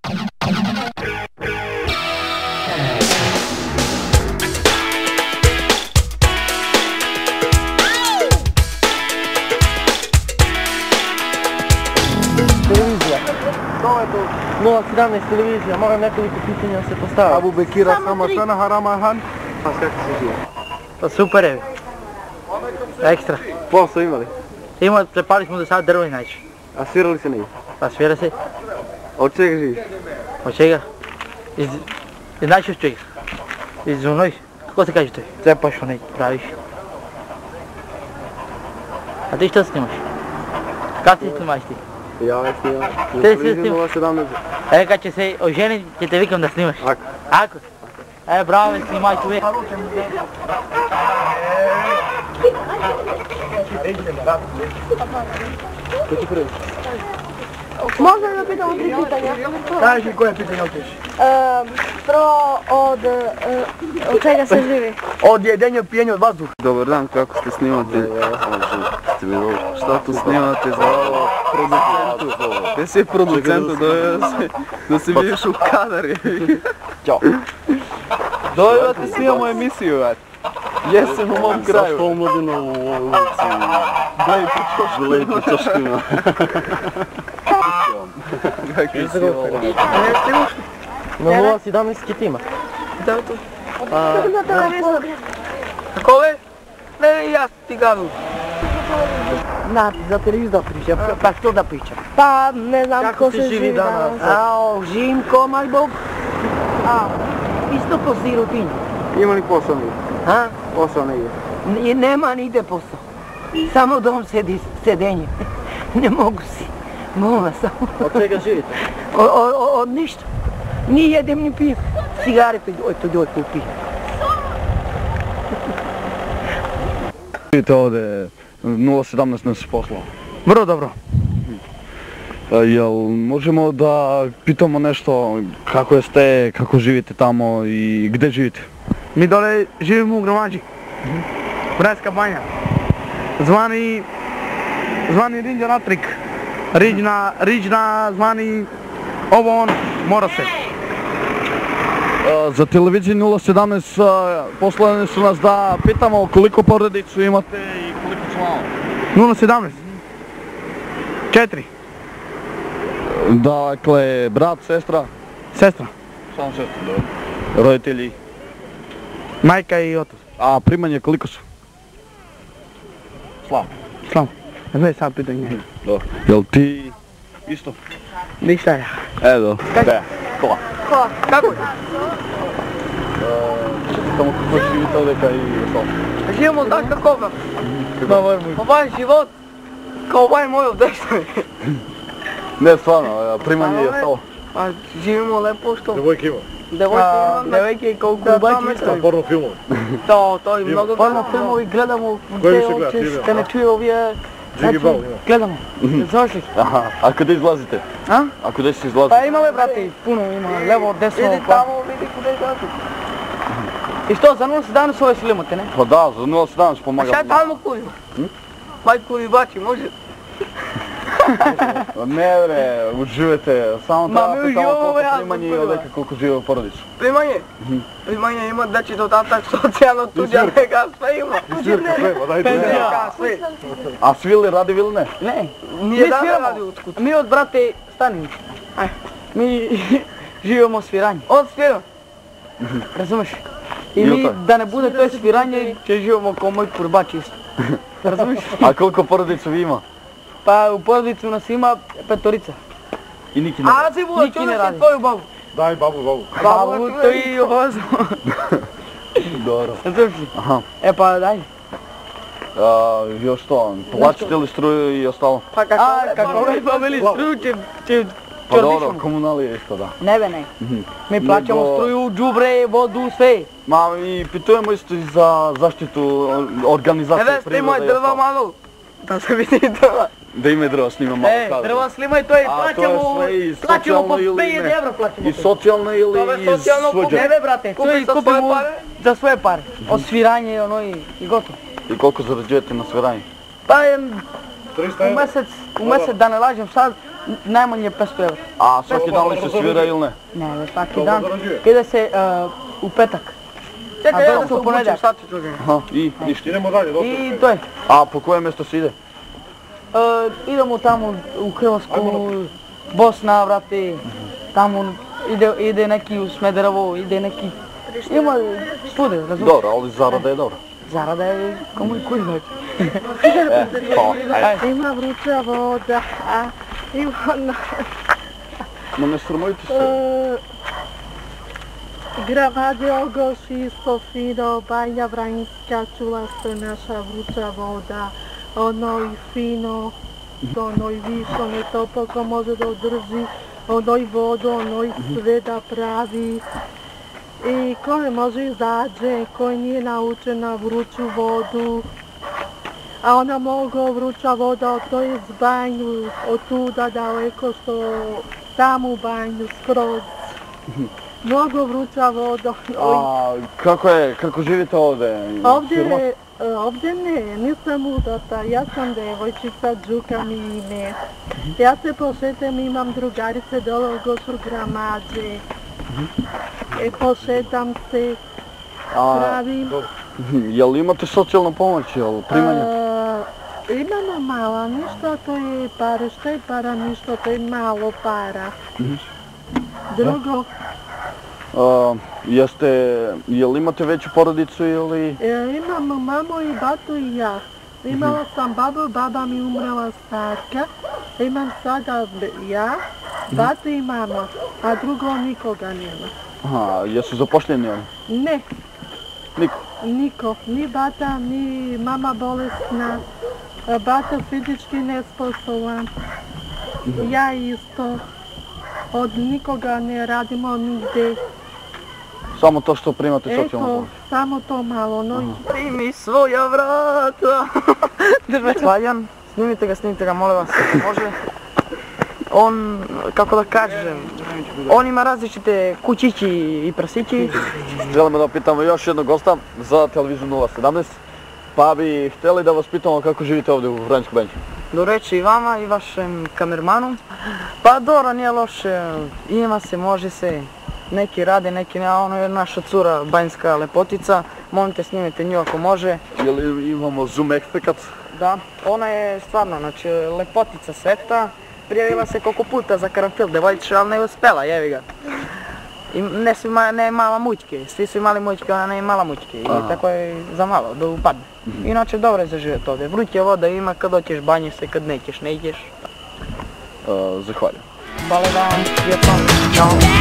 Televizija. Što je to? 017 televizija, moram nekoliko pitanja se postaviti. Abu Bekira sama sana harama han. Pa kako se živi? Pa super je. Ekstra. Posao imali? Prepali smo do sada drvo i najče. A svirali se negdje? Pa svira se. Od čega živiš? Od čega? Iz najče čega. Iz onoj, kako se kaže to je? Cepaš onaj, praviš. A ti što snimaš? Kako ti snimaš ti? Ja ne snimam. Te si snimam? 017. Kad će se oženiti, će te vikam da snimaš. Ako? Ako? Bravo, snimaj tu uvijek. Možda da pitamo 3 pitanja? Kaži koje pitanje hoćeš? Prvo od čega se živi? Od jedenja, pijenja, od vazduha. Dobar dan, kako ste snimate? Šta tu snimate za ovo producentu? Gdje si producentu da se vidiš u kadar? Ćao. Dobro te snimamo emisiju, već. Jesen u mom kraju. Saško omladina u ulici. Blej po čoškima. Kakvi si ovo? Na 017 kitima. Da to. Na televizor. Kako li? Ne, ja ti gavu. Na, za televizor pričam, pa što da pričam? Pa ne znam kako se živi danas. Živim ko maj bog. Isto ko sirotinja. Ima li posao negdje? Ha? Posao negdje? Nema nigde posao. Samo dom sedenje. Ne mogu si. Molim vas samo. Od čega živite? Od ništa. Ni jedem ni pijem. Cigarete to doj kupi. Vidite ovdje, 017 nas poslao. Vrlo dobro. Jel možemo da pitamo nešto kako jeste, kako živite tamo i gdje živite? Mi dole živimo u Gromađi. Bratska banja. Zvani Rinđa Natrik. Riđna zvani ovo ono, mora se. Za televiziju 017 poslani su nas da pitamo koliko porodicu imate i koliko članova. 017? 4. Dakle, brat, sestra? Sestra. Samo sestra, dobro. Roditelji? Majka i otac. A primanje koliko su? Slavo. Ne je sad pitanje. Dobro. Jel ti isto? Ništa ja. Evo. Kola. Ko? Kako je? Tamo kako živite ovdje kaj i ostalo. Živimo tako kako ga. Ovaj život kao ovaj moj ovdeštaj. Ne, stvarno, primanje i ostalo. Pa živimo lepo što. Devojke ima. Devojke kao kubači. Porno filmove. To i mnogo porno filmovi gledamo. Koji se gleda, ti ima? Te ne čuje ovije. Džigi Bal ima. Gledamo. Zašli. Aha, a kuda izlazite? A? A kuda se izlazite? Pa ima ove brate, puno ima, levo, desno. Idi tamo, vidi kuda izlazi. I što, za 017 ove slimate, ne? Pa da, za 017 A pomagam. šta je tamo kuju? Majku i bači, može? Ne bre, uživajte, samo Ma, treba mi pitamo uživamo, koliko ja primanje i sam odeka koliko žive u porodicu. Primanje? Primanje ima da će dodatak socijalno tuđa neka sve ima. Svirka treba, dajte. Penzijaka, sve. A svili radi ili ne? Ne, nije da radi utkud. Mi od brate stanimo. Mi živimo sviranje. Od sviranja. Razumeš? I mi da ne bude to sviranje, će živimo kao moj kurbač isto. Razumeš? A koliko porodicu vi ima? Pa u porodicu nas ima 5. I Niki ne radi. A Zibu, čunaš je tvoju babu? Daj babu. Babu, to i obazno. Dobro. Razumeš li? Aha. E pa daj. Još što, plaćate li struju i ostalo? Pa kako ovaj babeli struju će Pa dobro, komunalije isto da. Ne. Mi plaćamo struju, džubre, vodu, sve. Ma i pitujemo isto i za zaštitu organizacije Evo, snimaj drva malo. Da se vidi drva. Da ima drva, snima malo kadra. Drva snimaj to i plaćamo po 5 evra plaćamo. I socijalno ili iz svođa? Ne brate, to i kupimo za svoje pare. Od sviranje ono i gotovo. I koliko zarađujete na sviranje? Pa u mjesec da ne lažem sad, najmanje 500 evra. A svaki dan li se svira ili ne? Ne, svaki dan. Ide se u petak. Čekaj, a dođe se u ponedjeljak. Aha, i ništa. Idemo dalje, dosta. I to je. A po koje mjesto se ide? Idemo tamo u Hrvatsku, Bosna, vrati, tamo ide neki u Smederevo, ide neki, ima svude, razumiješ? Dobro, ali zarada je dobra. Zarada je komu i kuj znači. Hvala, ajde. Ima vruća voda, a ima No ne sramujte se. Gravadio, Ogoši, Sofiro, Banja Vranjska, čula se naša vruća voda, ono i fino, ono i više, ono je to koliko može da održi, ono i vodu, ono i sve da pravi. I ko ne može izađe, koji nije naučen na vruću vodu, a ona mogu vruća voda, to je z banju, od tuda daleko što tamo u banju, skroz. Mnogo vruća voda. A kako živite ovdje? Ovdje ne, nisam udata, ja sam devojčica, Đuka mi ime. Ja se pošetam, imam drugarice dole u Gošur Gramađe. Pošetam se, pravim. Jel imate socijalnu pomoć, jel primanje? Imamo malo, ništa to je para, šta je para, ništa to je malo para. Drugo, Jel imate veću porodicu ili? imamo mamu i batu i ja. Imala sam babu, baba mi umrela starka. Imam sada ja, batu i mama, a drugo nikoga nema. Aha, jesu zapošljeni oni? Ne, Niko? niko, ni bata, ni mama bolesna, bata fizički nesposoban, ja isto. Od nikoga ne radimo nigde. Samo to što primate socijalnu pomoć? Eto, samo to malo, no. Primi svoja vrata. Slajan, snimite ga, molim vas, može. On, kako da kažem, on ima različite kućići i prasići. Želimo da pitamo još jednog gosta za televiziju 017. Pa bi htjeli da vas pitamo kako živite ovdje u Vranjskoj banji. Do reći i vama i vašem kamermanu. Pa dobro, nije loše, ima se, može se. Neki rade, neki ne, a ono je naša cura, banjska lepotica. Molim te, snimite nju ako može. Jel imamo zoom efekat? Da, ona je stvarno, znači, lepotica sveta. Prijavila se koliko puta za karanfil, devojčica, ali ne uspela, jevi ga. I ne mala mućke, svi su imali mućke, ona ne imala mućke i tako je za malo, da upadne. Inače dobro je za živjeti ovdje, vruća voda ima kad hoćeš banje se, kad nećeš, ne ideš. Zahvaljujem. Hvala vam, ćao.